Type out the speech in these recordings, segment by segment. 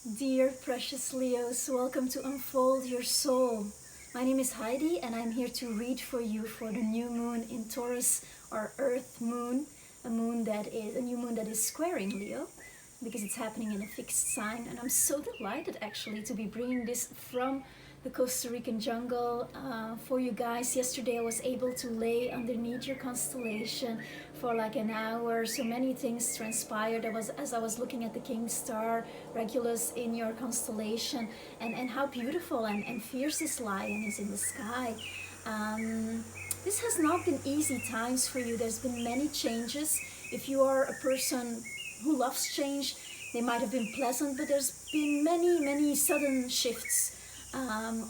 Dear precious Leos, welcome to Unfold Your Soul. My name is Heidi and I'm here to read for you for the new moon in Taurus, or Earth moon, a new moon that is squaring Leo because it's happening in a fixed sign. And I'm so delighted actually to be bringing this from the Costa Rican jungle for you guys. Yesterday I was able to lay underneath your constellation for like an hour. So many things transpired. As I was looking at the King Star Regulus in your constellation, and how beautiful and fierce this lion is in the sky. This has not been easy times for you. There's been many changes. If you are a person who loves change, they might have been pleasant, but there's been many sudden shifts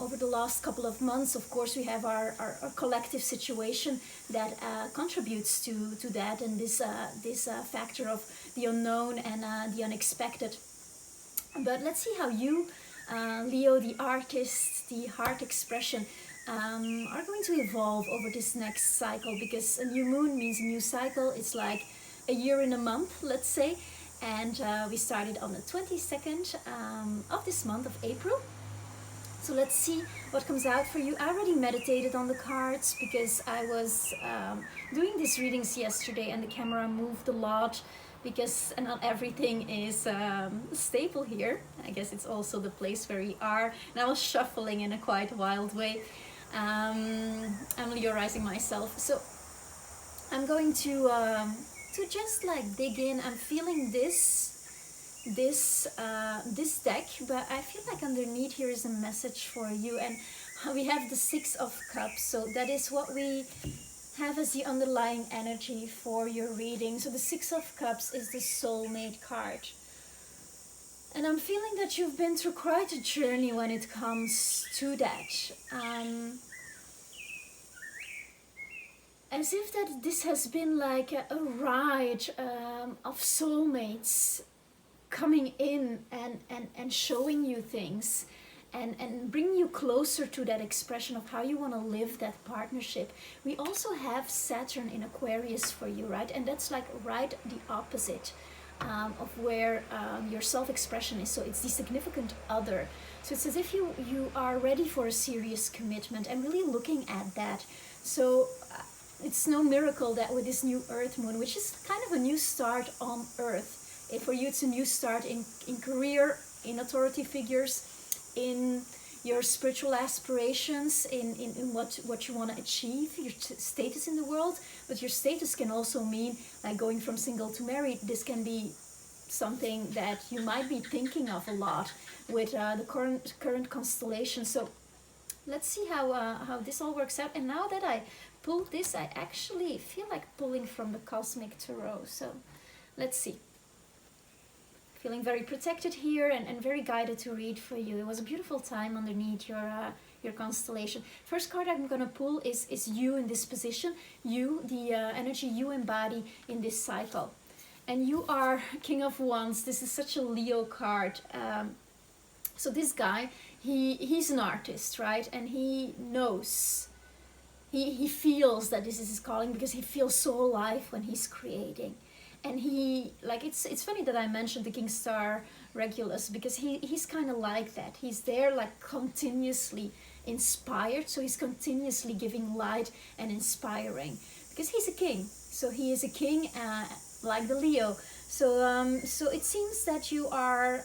over the last couple of months. Of course, we have our collective situation that contributes to that, and this factor of the unknown and the unexpected. But let's see how you, Leo, the artist, the heart expression, are going to evolve over this next cycle, because a new moon means a new cycle. It's like a year in a month, let's say. And we started on the 22nd of this month of April. So let's see what comes out for you. I already meditated on the cards because I was doing these readings yesterday and the camera moved a lot because not everything is stable here. I guess it's also the place where we are. And I was shuffling in a quite wild way. I'm Leorizing myself. So I'm going to just like dig in. I'm feeling this deck, but I feel like underneath here is a message for you. And we have the Six of Cups, so that is what we have as the underlying energy for your reading. So the Six of Cups is the Soulmate card, and I'm feeling that you've been through quite a journey when it comes to that. As if that this has been like a ride of soulmates coming in and showing you things and bringing you closer to that expression of how you want to live that partnership. We also have Saturn in Aquarius for you, right? And that's like right the opposite of where your self-expression is. So it's the significant other. So it's as if you are ready for a serious commitment and really looking at that. So it's no miracle that with this new Earth moon, which is kind of a new start on Earth, for you it's a new start in career, in authority figures, in your spiritual aspirations, in what you want to achieve, your status in the world. But your status can also mean like going from single to married. This can be something that you might be thinking of a lot with the current constellation. So let's see how this all works out. And now that I pulled this, I actually feel like pulling from the Cosmic Tarot. So let's see. Feeling very protected here and very guided to read for you. It was a beautiful time underneath your constellation. First card I'm going to pull is you in this position. You, the energy you embody in this cycle. And you are King of Wands. This is such a Leo card. So this guy, he's an artist, right? And he knows, he feels that this is his calling because he feels so alive when he's creating. And he, like, it's funny that I mentioned the King Star Regulus, because he's kind of like that. He's there like continuously inspired, so he's continuously giving light and inspiring because he's a king. So he is a king like the Leo. So so it seems that you're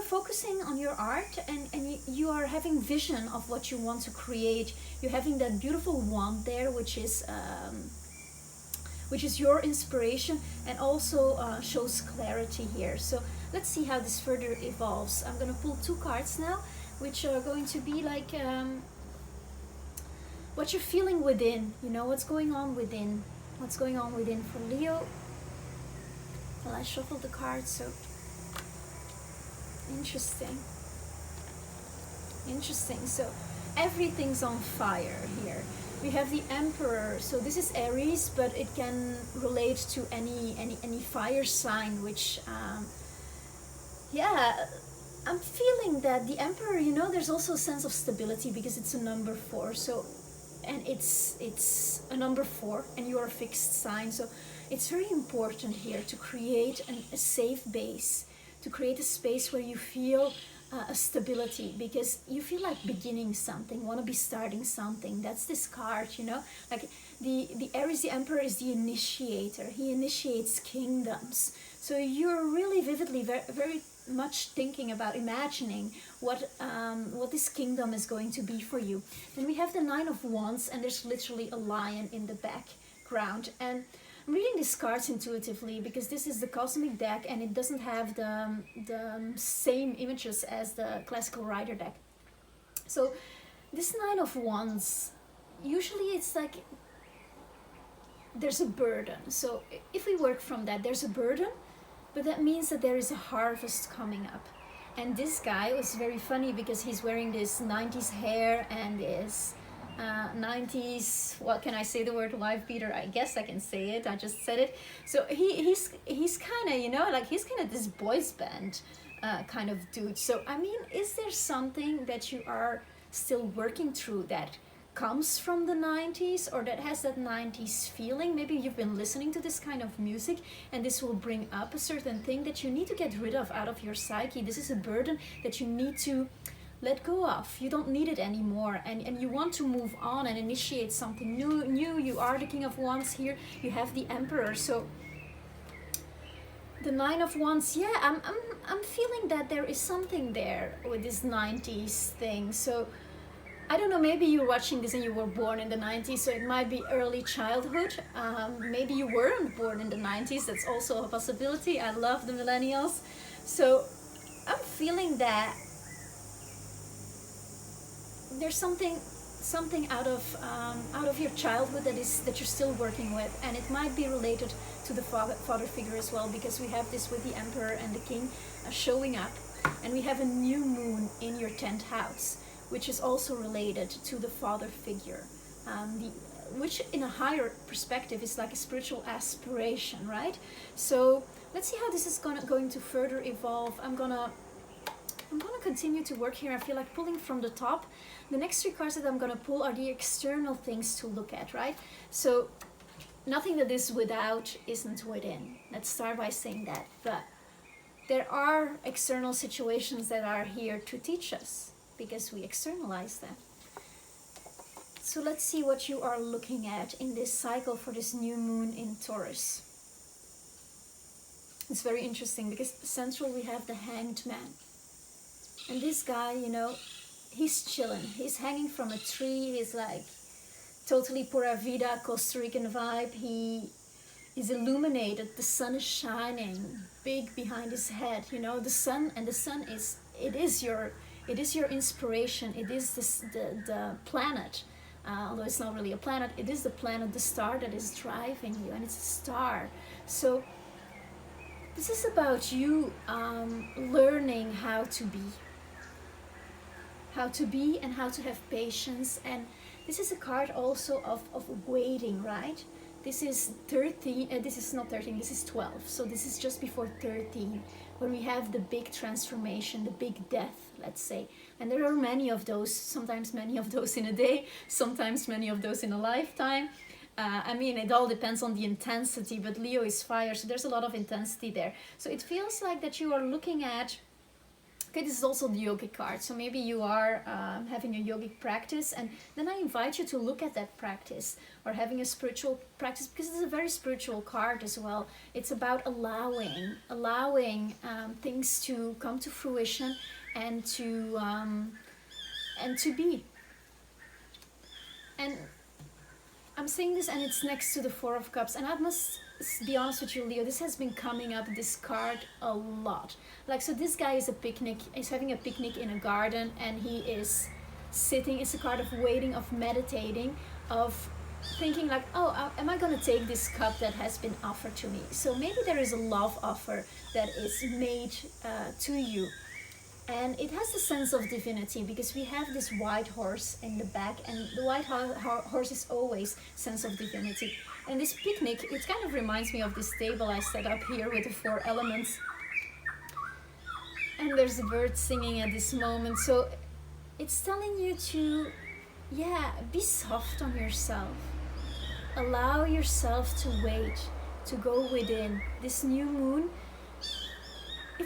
focusing on your art, and you are having vision of what you want to create. You're having that beautiful wand there, which is your inspiration, and also shows clarity here. So let's see how this further evolves. I'm going to pull two cards now, which are going to be like what you're feeling within, you know, what's going on within for Leo. Well, I shuffled the cards, so interesting. So everything's on fire here. We have the Emperor, so this is Aries, but it can relate to any fire sign, which yeah, I'm feeling that the Emperor, you know, there's also a sense of stability because it's a number 4. So, and it's a number 4, and you are a fixed sign. So it's very important here to create a safe base, to create a space where you feel a stability, because you feel like beginning something, want to be starting something. That's this card, you know, like the Aries, the Emperor, is the initiator. He initiates kingdoms. So you're really vividly very, very much thinking about imagining what this kingdom is going to be for you. Then we have the Nine of Wands, and there's literally a lion in the background. And I'm reading these cards intuitively because this is the cosmic deck, and it doesn't have the same images as the classical Rider deck. So this Nine of Wands, usually it's like there's a burden. So if we work from that, there's a burden, but that means that there is a harvest coming up. And this guy was very funny because he's wearing this 90s hair and this 90s, what can I say the word, wife beater? I guess I can say it, I just said it. So he's kind of, you know, like he's kind of this boys band kind of dude. So I mean, is there something that you are still working through that comes from the 90s, or that has that 90s feeling? Maybe you've been listening to this kind of music and this will bring up a certain thing that you need to get rid of out of your psyche. This is a burden that you need to let go of. You don't need it anymore, and you want to move on and initiate something new. You are the King of Wands here, you have the Emperor. So the Nine of Wands, yeah, I'm feeling that there is something there with this 90s thing. So I don't know, maybe you're watching this and you were born in the 90s, so it might be early childhood. Maybe you weren't born in the 90s, that's also a possibility. I love the millennials. So I'm feeling that there's something out of your childhood that you're still working with, and it might be related to the father figure as well, because we have this with the Emperor and the King showing up, and we have a new moon in your 10th house, which is also related to the father figure, which in a higher perspective is like a spiritual aspiration, right? So let's see how this is going to further evolve. I'm gonna continue to work here. I feel like pulling from the top. The next 3 cards that I'm gonna pull are the external things to look at, right? So nothing that is without isn't within. Let's start by saying that. But there are external situations that are here to teach us, because we externalize them. So let's see what you are looking at in this cycle for this new moon in Taurus. It's very interesting because central we have the Hanged Man. And this guy, you know, he's chilling. He's hanging from a tree. He's like totally pura vida, Costa Rican vibe. He is illuminated. The sun is shining big behind his head. You know, the sun is, it is your inspiration. It is the planet, although it's not really a planet. It is the planet, the star that is driving you, and it's a star. So this is about you learning how to be and how to have patience. And this is a card also of waiting, right? This is 13, this is not 13, this is 12. So this is just before 13, when we have the big transformation, the big death, let's say. And there are many of those, sometimes many of those in a day, sometimes many of those in a lifetime. I mean, it all depends on the intensity, but Leo is fire, so there's a lot of intensity there. So it feels like that you are looking at, okay, this is also the yogic card, so maybe you are having a yogic practice, and then I invite you to look at that practice, or having a spiritual practice, because it's a very spiritual card as well. It's about allowing things to come to fruition, and to be. And I'm saying this, and it's next to the Four of Cups, and I must be honest with you, Leo, this has been coming up, this card, a lot. Like, so this guy is having a picnic in a garden, and he is sitting. It's a card of waiting, of meditating, of thinking like, oh, am I going to take this cup that has been offered to me? So maybe there is a love offer that is made to you. And it has the sense of divinity, because we have this white horse in the back, and the white horse is always sense of divinity. And this picnic, it kind of reminds me of this table I set up here with the 4 elements. And there's a bird singing at this moment. So it's telling you to, be soft on yourself. Allow yourself to wait, to go within. This new moon,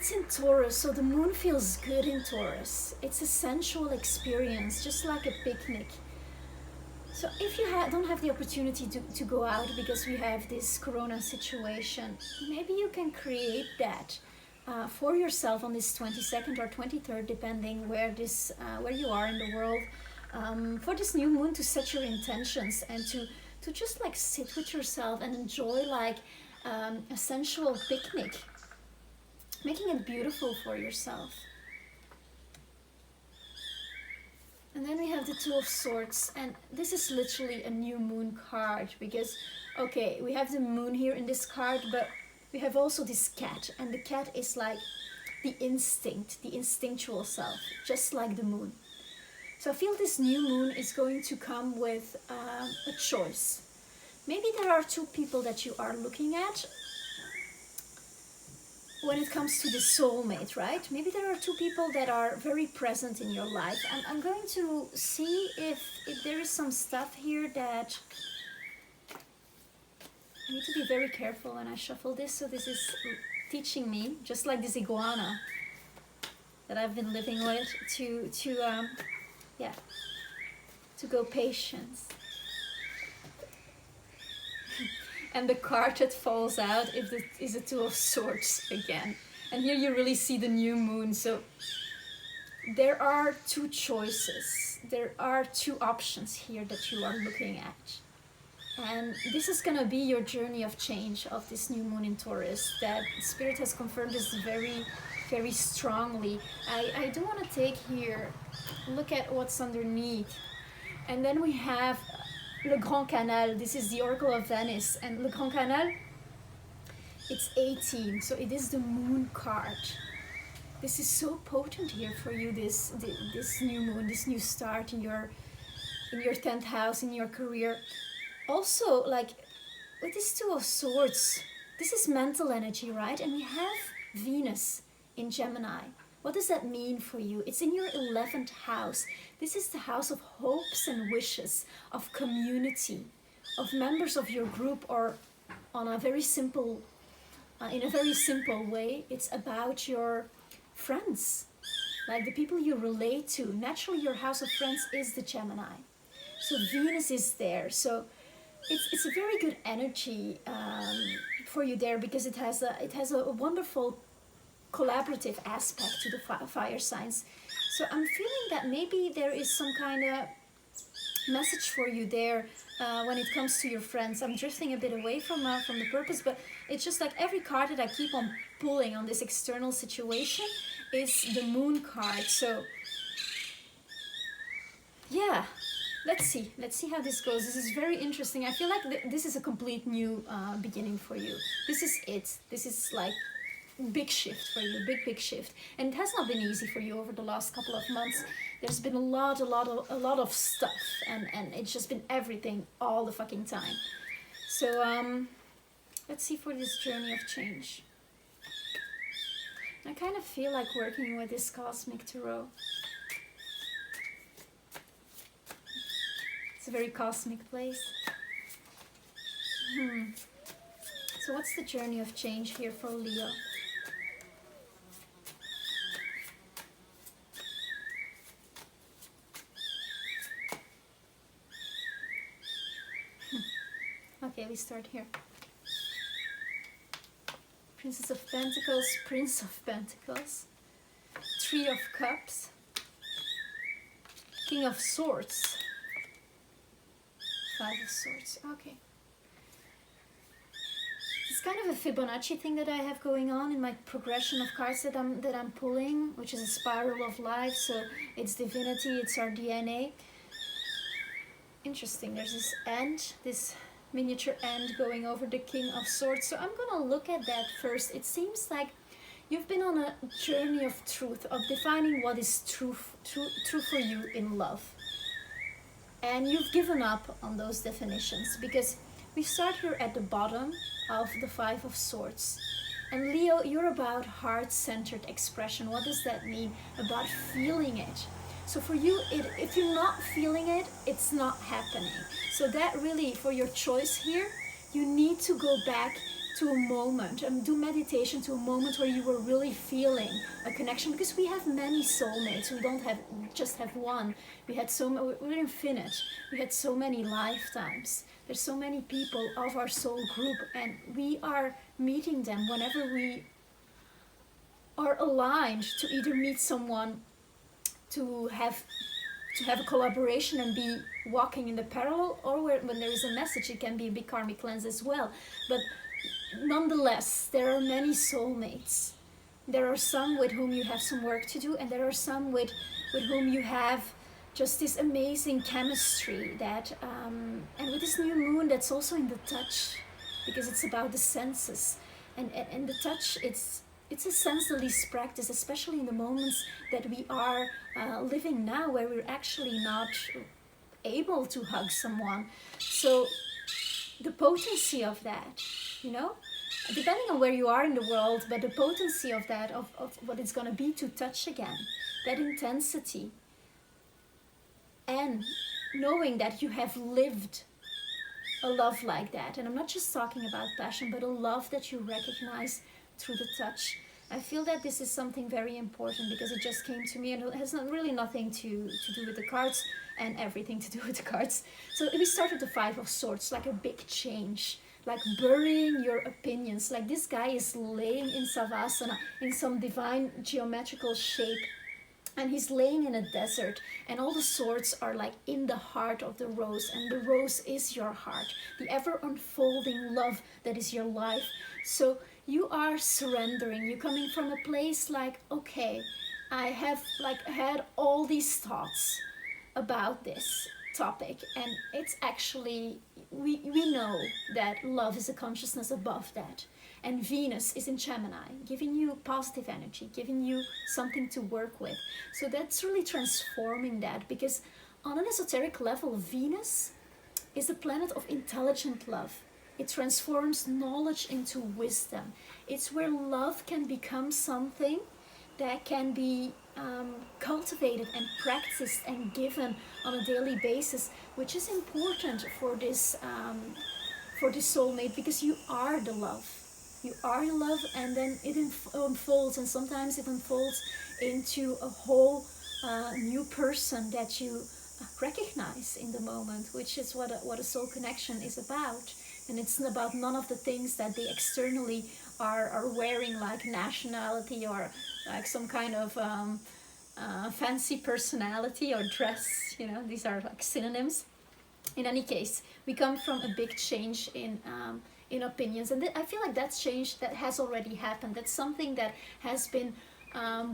it's in Taurus, so the moon feels good in Taurus. It's a sensual experience, just like a picnic. So if you don't have the opportunity to go out because we have this corona situation, maybe you can create that for yourself on this 22nd or 23rd, depending where you are in the world, for this new moon, to set your intentions and to just like sit with yourself and enjoy like a sensual picnic, making it beautiful for yourself. And then we have the Two of Swords, and this is literally a new moon card because, okay, we have the moon here in this card, but we have also this cat, and the cat is like the instinct, the instinctual self, just like the moon. So I feel this new moon is going to come with a choice. Maybe there are two people that you are looking at when it comes to the soulmate, right? Maybe there are two people that are very present in your life. I'm going to see if there is some stuff here that I need to be very careful when I shuffle this. So this is teaching me, just like this iguana that I've been living with, to go patience. And the card that falls out is the Two of Swords again. And here you really see the new moon. So there are two choices. There are two options here that you are looking at. And this is going to be your journey of change of this new moon in Taurus. That Spirit has confirmed this very, very strongly. I do want to take here, look at what's underneath. And then we have Le Grand Canal. This is the Oracle of Venice, and Le Grand Canal, it's 18, so it is the moon card. This is so potent here for you, this new moon, this new start in your 10th house, in your career. Also, like with this Two of Swords, this is mental energy, right? And we have Venus in Gemini. What does that mean for you? It's in your 11th house. This is the house of hopes and wishes, of community, of members of your group, or on a very simple, in a very simple way, it's about your friends, like the people you relate to. Naturally, your house of friends is the Gemini. So Venus is there. So it's a very good energy for you there, because it has a wonderful collaborative aspect to the fire signs. So I'm feeling that maybe there is some kind of message for you there when it comes to your friends. I'm drifting a bit away from the purpose, but it's just like every card that I keep on pulling on this external situation is the moon card. So yeah, let's see how this goes. This is very interesting. I feel like this is a complete new beginning for you. This is it. This is like big shift for you, big shift. And it has not been easy for you over the last couple of months. There's been a lot of stuff, and it's just been everything all the fucking time. So let's see for this journey of change. I kind of feel like working with this cosmic tarot. It's a very cosmic place. So what's the journey of change here for Leo? Okay, we start here. Princess of Pentacles, Prince of Pentacles, Three of Cups, King of Swords, Five of Swords. Okay. It's kind of a Fibonacci thing that I have going on in my progression of cards that I'm pulling, which is a spiral of life. So it's divinity, it's our DNA. Interesting. There's this end, this miniature end going over the King of Swords. So I'm gonna look at that first. It seems like you've been on a journey of truth, of defining what is true for you in love. And you've given up on those definitions, because we start here at the bottom of the Five of Swords. And Leo, you're about heart-centered expression. What does that mean? About feeling it. So for you, if you're not feeling it, it's not happening. So that really, for your choice here, you need to go back to a moment, and do meditation to a moment where you were really feeling a connection, because we have many soulmates. We don't have just have one. We're infinite. We had so many lifetimes. There's so many people of our soul group, and we are meeting them whenever we are aligned to either meet someone, to have a collaboration and be walking in the parallel, or when there is a message, it can be a big karmic cleanse as well. But nonetheless, there are many soulmates. There are some with whom you have some work to do, and there are some with whom you have just this amazing chemistry that, and with this new moon, that's also in the touch, because it's about the senses, and the touch, it's a sense-release practice, especially in the moments that we are living now, where we're actually not able to hug someone. So the potency of that, depending on where you are in the world, but the potency of that, of what it's going to be to touch again, that intensity, and knowing that you have lived a love like that. And I'm not just talking about passion, but a love that you recognize through the touch. I feel that this is something very important, because it just came to me, and it has really nothing to do with the cards, and everything to do with the cards. So we start with the Five of Swords, like a big change, like burying your opinions. Like this guy is laying in Savasana, in some divine geometrical shape, and he's laying in a desert, and all the swords are like in the heart of the rose, and the rose is your heart, the ever unfolding love that is your life. So you are surrendering. You're coming from a place like, okay, I have like had all these thoughts about this topic, and it's actually, we know that love is a consciousness above that, and Venus is in Gemini, giving you positive energy, giving you something to work with. So that's really transforming that, because on an esoteric level, Venus is a planet of intelligent love. It transforms knowledge into wisdom. It's where love can become something that can be cultivated and practiced and given on a daily basis, which is important for this soulmate, because you are the love. You are the love, and then it unfolds, and sometimes it unfolds into a whole new person that you recognize in the moment, which is what a soul connection is about. And it's about none of the things that they externally are wearing, like nationality or like some kind of fancy personality or dress. These are like synonyms. In any case, we come from a big change in opinions, and I feel like that's change that has already happened. That's something that has been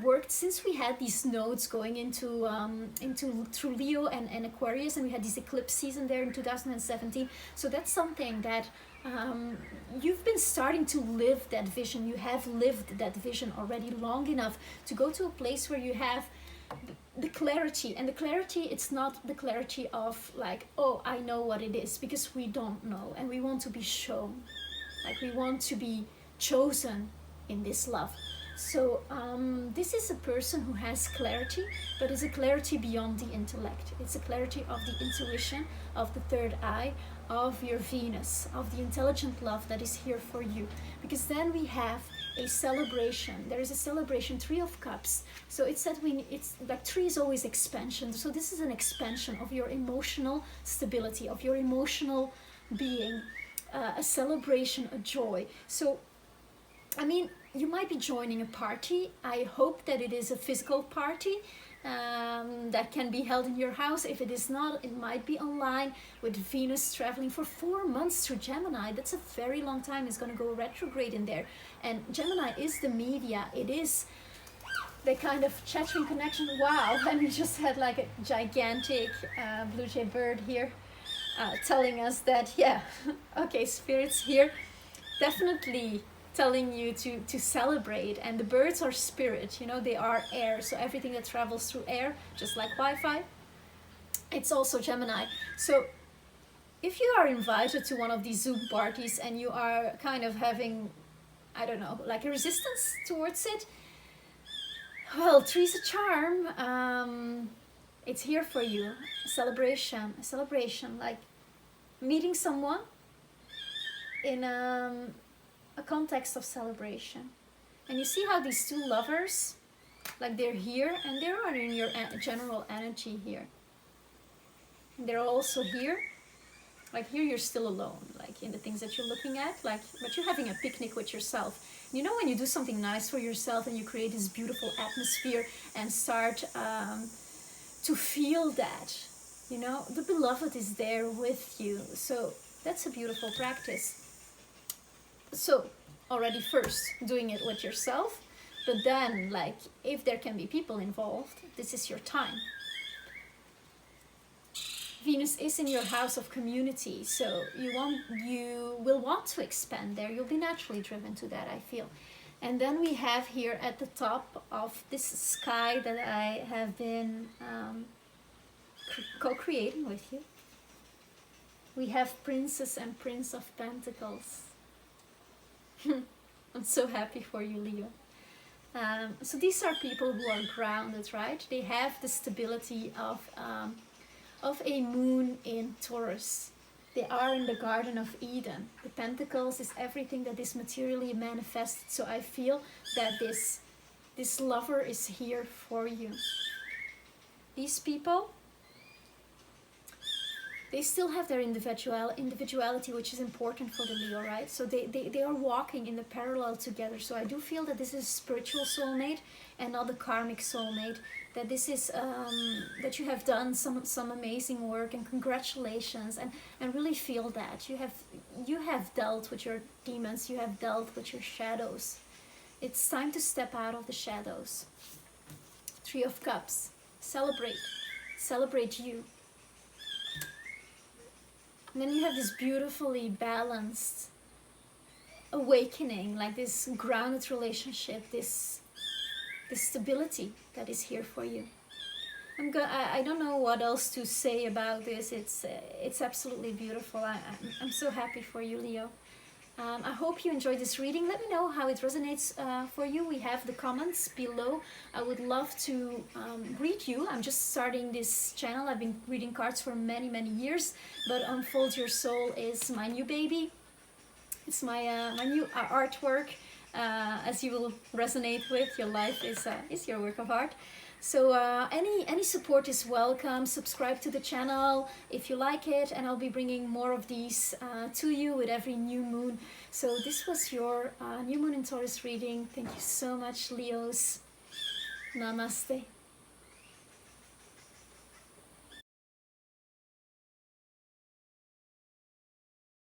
worked since we had these nodes going into through Leo and Aquarius, and we had this eclipse season there in 2017. So that's something that you've been starting to live that vision. You have lived that vision already long enough to go to a place where you have the clarity. And the clarity, it's not the clarity of like, oh, I know what it is, because we don't know, and we want to be shown, like we want to be chosen in this love. So this is a person who has clarity, but it's a clarity beyond the intellect. It's a clarity of the intuition, of the third eye, of your Venus, of the intelligent love that is here for you. Because then we have a celebration. There is a celebration, Three of Cups. So it's that it's like three is always expansion. So this is an expansion of your emotional stability, of your emotional being, a celebration, a joy. So, I mean, you might be joining a party. I hope that it is a physical party that can be held in your house. If it is not, it might be online, with Venus traveling for 4 months through Gemini. That's a very long time. It's going to go retrograde in there. And Gemini is the media. It is the kind of chattering connection. Wow, and we just had like a gigantic blue jay bird here telling us that, yeah, okay, spirits here definitely telling you to celebrate. And the birds are spirit, they are air, so everything that travels through air, just like Wi-Fi, it's also Gemini. So if you are invited to one of these Zoom parties and you are kind of having, I don't know, like a resistance towards it, well, three's a charm. It's here for you. A celebration, like meeting someone in a context of celebration. And you see how these two lovers, like they're here and they're in your general energy here. And they're also here. Like here you're still alone, like in the things that you're looking at, like, but you're having a picnic with yourself. You know, when you do something nice for yourself and you create this beautiful atmosphere and start to feel that, you know, the beloved is there with you. So that's a beautiful practice. So already first doing it with yourself, but then like if there can be people involved, this is your time. Venus is in your house of community, so you will want to expand there. You'll be naturally driven to that, I feel. And then we have here at the top of this sky that I have been co-creating with you, we have Princess and Prince of Pentacles. I'm so happy for you, Leo. So these are people who are grounded, right? They have the stability of a moon in Taurus. They are in the Garden of Eden. The Pentacles is everything that is materially manifested. So I feel that this lover is here for you. These people, they still have their individuality, which is important for the Leo, right? So they are walking in the parallel together. So I do feel that this is a spiritual soulmate and not a karmic soulmate. That this is that you have done some amazing work, and congratulations, and really feel that you have dealt with your demons, you have dealt with your shadows. It's time to step out of the shadows. Three of Cups. Celebrate you. And then you have this beautifully balanced awakening, like this grounded relationship, this stability that is here for you. I don't know what else to say about this. It's absolutely beautiful. I'm so happy for you, Leo. I hope you enjoyed this reading. Let me know how it resonates for you. We have the comments below. I would love to read you. I'm just starting this channel. I've been reading cards for many years, but Unfold Your Soul is my new baby. It's my new artwork. As you will resonate with, your life is your work of art. So any support is welcome. Subscribe to the channel if you like it, and I'll be bringing more of these to you with every new moon. So this was your new moon in Taurus reading. Thank you so much, Leos. Namaste.